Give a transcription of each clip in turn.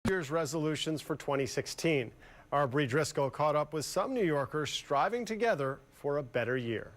Year's resolutions for 2016. Our Bree Driscoll caught up with some New Yorkers striving together for a better year.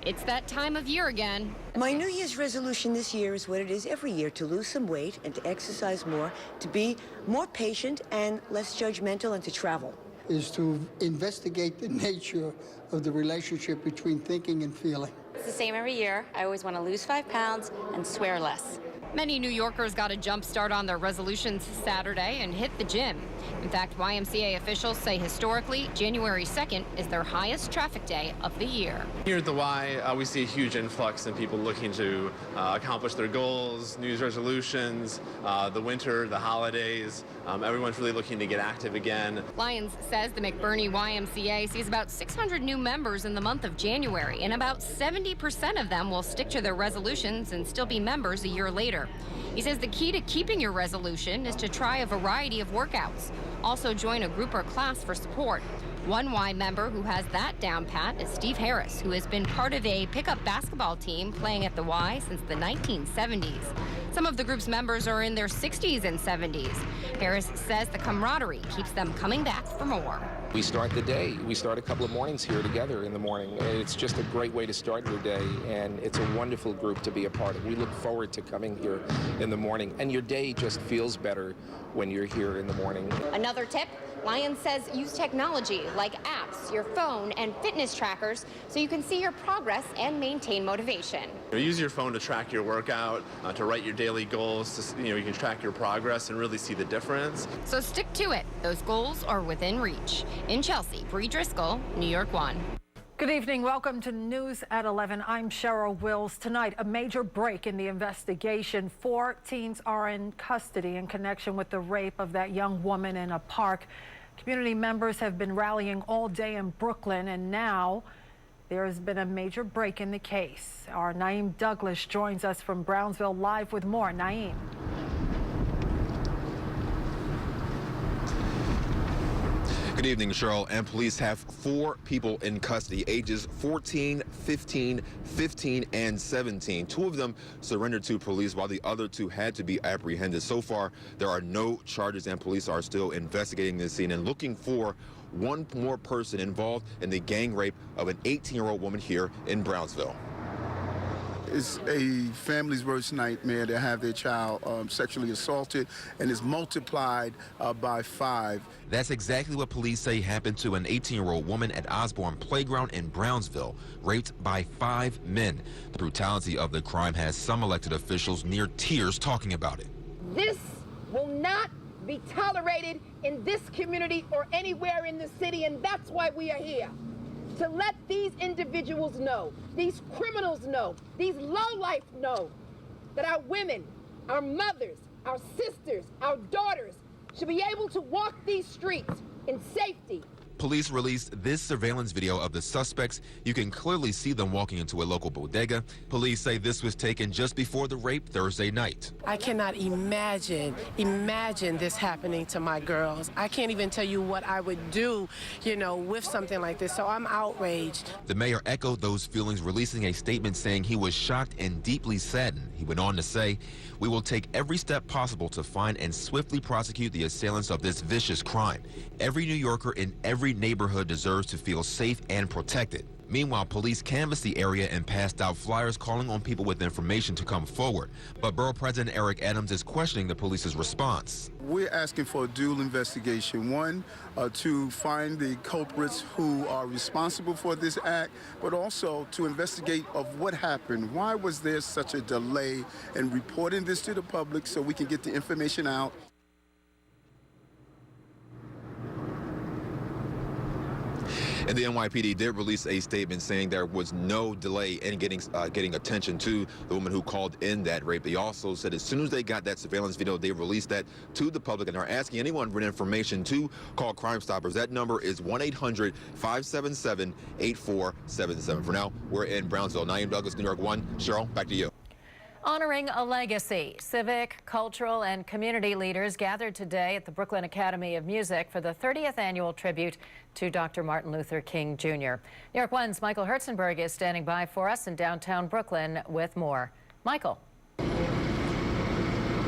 It's that time of year again. My New Year's resolution this year is what it is every year, to lose some weight and to exercise more, to be more patient and less judgmental, and to travel. Is to investigate the nature of the relationship between thinking and feeling. It's the same every year. I always want to lose 5 pounds and swear less. Many New Yorkers got a jump start on their resolutions Saturday and hit the gym. In fact, YMCA officials say historically, January 2nd is their highest traffic day of the year. Here at the Y, we see a huge influx in people looking to accomplish their goals, New Year's resolutions, the winter, the holidays. Everyone's really looking to get active again. Lyons says the McBurney YMCA sees about 600 new members in the month of January, and about 70% of them will stick to their resolutions and still be members a year later. He says the key to keeping your resolution is to try a variety of workouts. Also join a group or class for support. One Y member who has that down pat is Steve Harris, who has been part of a pickup basketball team playing at the Y since the 1970s. Some of the group's members are in their 60s and 70s. Harris says the camaraderie keeps them coming back for more. We start the day. We start a couple of mornings here together in the morning. It's just a great way to start your day, and it's a wonderful group to be a part of. We look forward to coming here in the morning, and your day just feels better when you're here in the morning. Another tip, Lyons says use technology like apps, your phone, and fitness trackers so you can see your progress and maintain motivation. Use your phone to track your workout, to write your daily goals. You can track your progress and really see the difference. So stick to it. Those goals are within reach. In Chelsea, Bree Driscoll, New York 1. Good evening. Welcome to News at 11. I'm Cheryl Wills. Tonight, a major break in the investigation. 4 teens are in custody in connection with the rape of that young woman in a park. Community members have been rallying all day in Brooklyn, and now there has been a major break in the case. Our Naeem Douglas joins us from Brownsville live with more. Naeem. Good evening, Cheryl. And police have 4 people in custody, ages 14, 15, 15, and 17. 2 of them surrendered to police, while the other 2 had to be apprehended. So far, there are no charges, and police are still investigating this scene and looking for one more person involved in the gang rape of an 18-year-old woman here in Brownsville. It's a family's worst nightmare to have their child sexually assaulted, and is multiplied by 5. That's exactly what police say happened to an 18-year-old woman at Osborne Playground in Brownsville, raped by 5 men. The brutality of the crime has some elected officials near tears talking about it. This will not be tolerated in this community or anywhere in the city, and that's why we are here. To let these individuals know, these criminals know, these lowlife know that our women, our mothers, our sisters, our daughters should be able to walk these streets in safety. Police released this surveillance video of the suspects. You can clearly see them walking into a local bodega. Police say this was taken just before the rape Thursday night. I cannot imagine this happening to my girls. I can't even tell you what I would do, with something like this. So I'm outraged. The mayor echoed those feelings, releasing a statement saying he was shocked and deeply saddened. He went on to say, "We will take every step possible to find and swiftly prosecute the assailants of this vicious crime. Every New Yorker in every neighborhood deserves to feel safe and protected." Meanwhile, police canvassed the area and passed out flyers calling on people with information to come forward. But Borough President Eric Adams is questioning the police's response. We're asking for a dual investigation. One, to find the culprits who are responsible for this act, but also to investigate of what happened. Why was there such a delay in reporting this to the public so we can get the information out? And the NYPD did release a statement saying there was no delay in getting attention to the woman who called in that rape. They also said as soon as they got that surveillance video, they released that to the public and are asking anyone for information to call Crime Stoppers. That number is 1-800-577-8477. For now, we're in Brownsville. Naeem Douglas, New York 1. Cheryl, back to you. Honoring a legacy. Civic, cultural, and community leaders gathered today at the Brooklyn Academy of Music for the 30th annual tribute to Dr. Martin Luther King, Jr. New York 1's Michael Herzenberg is standing by for us in downtown Brooklyn with more. Michael.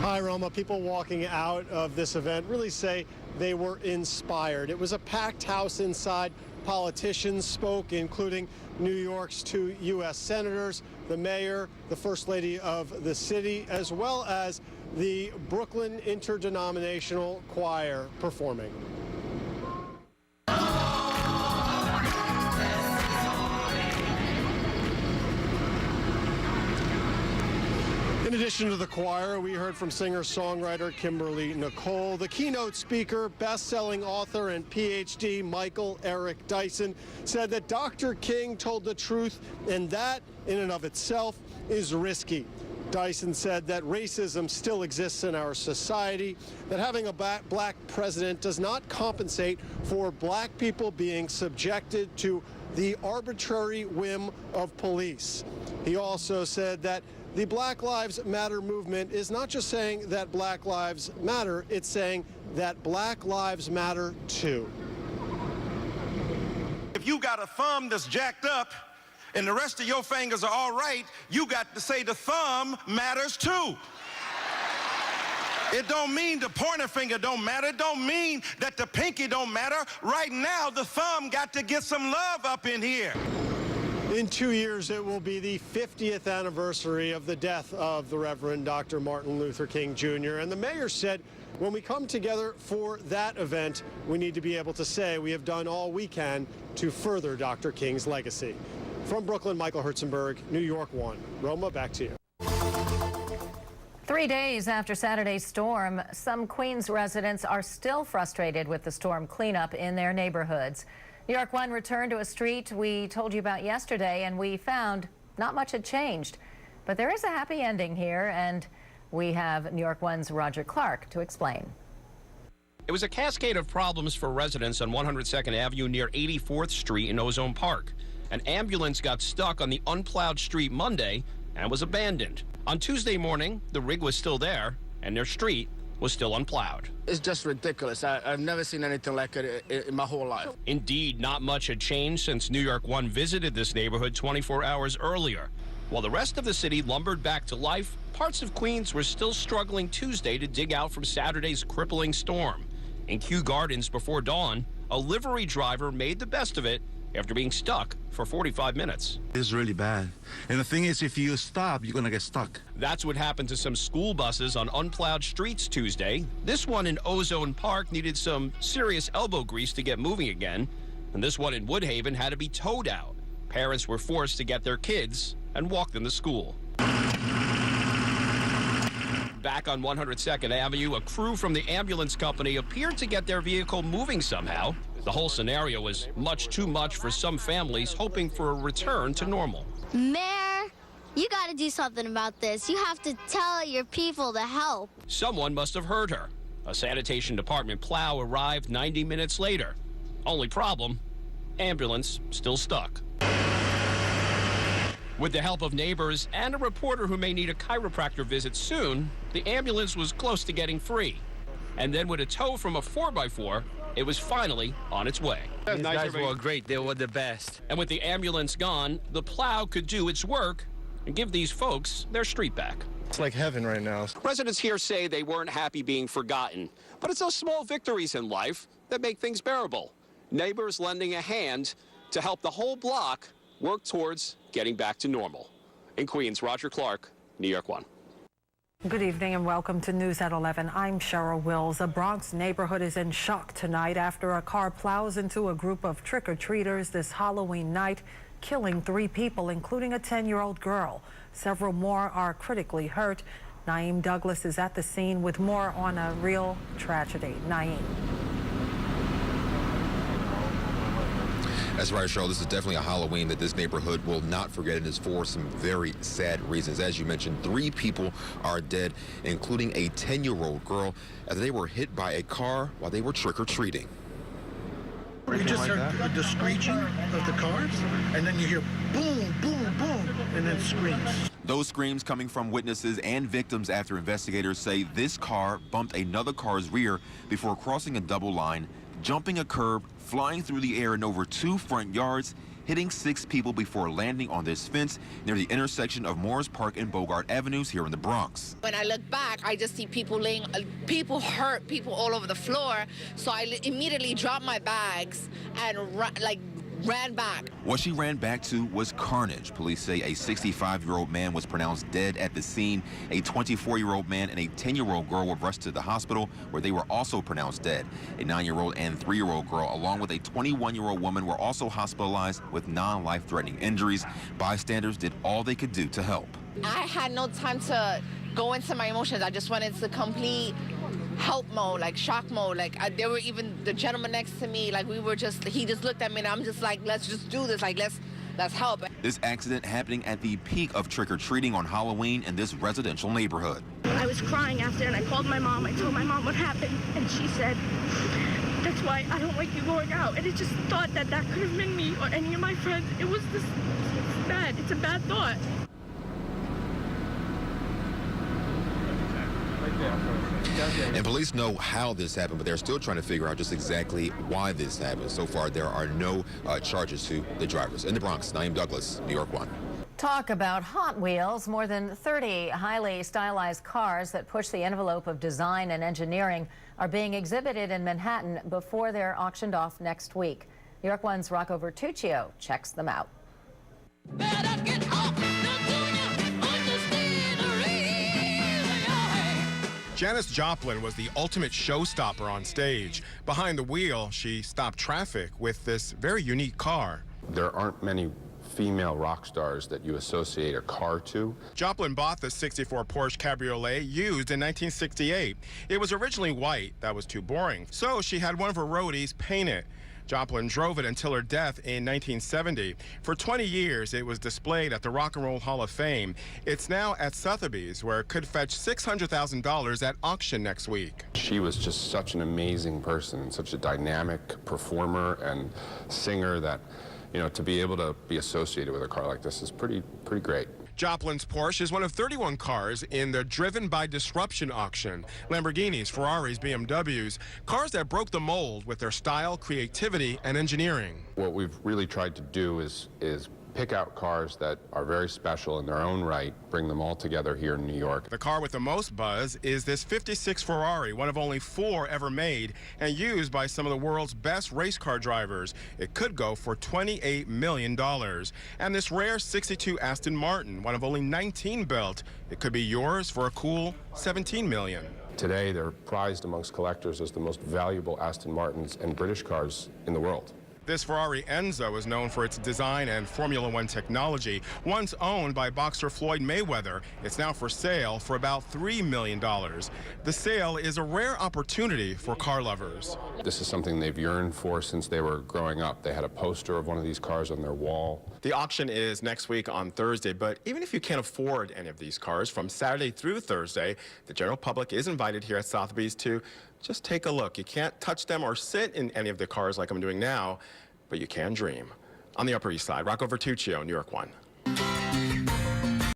Hi, Roma. People walking out of this event really say they were inspired. It was a packed house inside. Politicians spoke, including New York's 2 U.S. senators, the mayor, the first lady of the city, as well as the Brooklyn Interdenominational Choir performing. In addition to the choir, we heard from singer-songwriter Kimberly Nicole. The keynote speaker, best-selling author and PhD Michael Eric Dyson said that Dr. King told the truth, and that, in and of itself, is risky. Dyson said that racism still exists in our society, that having a black president does not compensate for black people being subjected to the arbitrary whim of police. He also said that the Black Lives Matter movement is not just saying that Black Lives Matter, it's saying that Black Lives Matter too. If you got a thumb that's jacked up and the rest of your fingers are all right, you got to say the thumb matters too. It don't mean the pointer finger don't matter. It don't mean that the pinky don't matter. Right now, the thumb got to get some love up in here. In 2 years, it will be the 50th anniversary of the death of the Reverend Dr. Martin Luther King Jr. And the mayor said, when we come together for that event, we need to be able to say we have done all we can to further Dr. King's legacy. From Brooklyn, Michael Herzenberg, New York 1. Roma, back to you. 3 days after Saturday's storm, some Queens residents are still frustrated with the storm cleanup in their neighborhoods. New York 1 returned to a street we told you about yesterday, and we found not much had changed. But there is a happy ending here, and we have New York 1's Roger Clark to explain. It was a cascade of problems for residents on 102nd Avenue near 84th Street in Ozone Park. An ambulance got stuck on the unplowed street Monday and was abandoned. On Tuesday morning, the rig was still there, and their street was still unplowed. It's just ridiculous. I've never seen anything like it in my whole life. Indeed, not much had changed since New York 1 visited this neighborhood 24 hours earlier. While the rest of the city lumbered back to life, parts of Queens were still struggling Tuesday to dig out from Saturday's crippling storm. In Kew Gardens before dawn, a livery driver made the best of it after being stuck for 45 minutes. It's really bad. And the thing is, if you stop, you're going to get stuck. That's what happened to some school buses on unplowed streets Tuesday. This one in Ozone Park needed some serious elbow grease to get moving again. And this one in Woodhaven had to be towed out. Parents were forced to get their kids and walk them to school. Back on 102nd Avenue, a crew from the ambulance company appeared to get their vehicle moving somehow. The whole scenario was much too much for some families hoping for a return to normal. Mayor, you got to do something about this. You have to tell your people to help. Someone must have heard her. A sanitation department plow arrived 90 minutes later. Only problem, ambulance still stuck. With the help of neighbors and a reporter who may need a chiropractor visit soon, the ambulance was close to getting free. And then with a tow from a 4x4, it was finally on its way. These guys were great. They were the best. And with the ambulance gone, the plow could do its work and give these folks their street back. It's like heaven right now. Residents here say they weren't happy being forgotten, but it's those small victories in life that make things bearable. Neighbors lending a hand to help the whole block work towards getting back to normal. In Queens, Roger Clark, New York 1. Good evening and welcome to News at 11. I'm Cheryl Wills. A Bronx neighborhood is in shock tonight after a car plows into a group of trick-or-treaters this Halloween night, killing 3 people, including a 10-year-old girl. Several more are critically hurt. Naeem Douglas is at the scene with more on a real tragedy. Naeem. That's right, Cheryl. This is definitely a Halloween that this neighborhood will not forget, and is for some very sad reasons. As you mentioned, 3 people are dead, including a 10-year-old girl, as they were hit by a car while they were trick-or-treating. You just heard the screeching of the cars, and then you hear boom, boom, boom, and then screams. Those screams coming from witnesses and victims after investigators say this car bumped another car's rear before crossing a double line, jumping a curb, flying through the air and over 2 front yards, hitting 6 people before landing on this fence near the intersection of Morris Park and Bogart Avenues here in the Bronx. When I look back, I just see people people hurt, people all over the floor. So I immediately dropped my bags and ran back. What she ran back to was carnage. Police say a 65-year-old man was pronounced dead at the scene. A 24-year-old man and a 10-year-old girl were rushed to the hospital where they were also pronounced dead. A 9-year-old and 3-year-old girl along with a 21-year-old woman were also hospitalized with non-life-threatening injuries. Bystanders did all they could do to help. I had no time to go into my emotions. I just went into complete help mode, like shock mode. There were even the gentleman next to me, he just looked at me and I'm just like, let's just do this, let's help. This accident happening at the peak of trick-or-treating on Halloween in this residential neighborhood. I was crying after and I called my mom. I told my mom what happened and she said, that's why I don't like you going out. And it just thought that could have been me or any of my friends. It's bad. It's a bad thought. And police know how this happened, but they're still trying to figure out just exactly why this happened. So far, there are no charges to the drivers. In the Bronx, Naeem Douglas, New York 1. Talk about Hot Wheels. More than 30 highly stylized cars that push the envelope of design and engineering are being exhibited in Manhattan before they're auctioned off next week. New York 1's Rocco Vertuccio checks them out. Janis Joplin was the ultimate showstopper on stage. Behind the wheel, she stopped traffic with this very unique car. There aren't many female rock stars that you associate a car to. Joplin bought the 64 Porsche Cabriolet used in 1968. It was originally white. That was too boring. So she had one of her roadies paint it. Joplin drove it until her death in 1970. For 20 years, it was displayed at the Rock and Roll Hall of Fame. It's now at Sotheby's, where it could fetch $600,000 at auction next week. She was just such an amazing person, such a dynamic performer and singer that, to be able to be associated with a car like this is pretty great. Joplin's Porsche is one of 31 cars in the Driven by Disruption auction. Lamborghinis, Ferraris, BMWs, cars that broke the mold with their style, creativity, and engineering. What we've really tried to do is pick out cars that are very special in their own right, bring them all together here in New York. The car with the most buzz is this 56 Ferrari, one of only 4 ever made and used by some of the world's best race car drivers. It could go for $28 million. And this rare 62 Aston Martin, one of only 19 built. It could be yours for a cool $17 million. Today, they're prized amongst collectors as the most valuable Aston Martins and British cars in the world. This Ferrari Enzo is known for its design and Formula One technology. Once owned by boxer Floyd Mayweather, it's now for sale for about $3 million. The sale is a rare opportunity for car lovers. This is something they've yearned for since they were growing up. They had a poster of one of these cars on their wall. The auction is next week on Thursday, but even if you can't afford any of these cars, from Saturday through Thursday, the general public is invited here at Sotheby's to just take a look. You can't touch them or sit in any of the cars like I'm doing now, but you can dream. On the Upper East Side, Rocco Vertuccio, New York 1.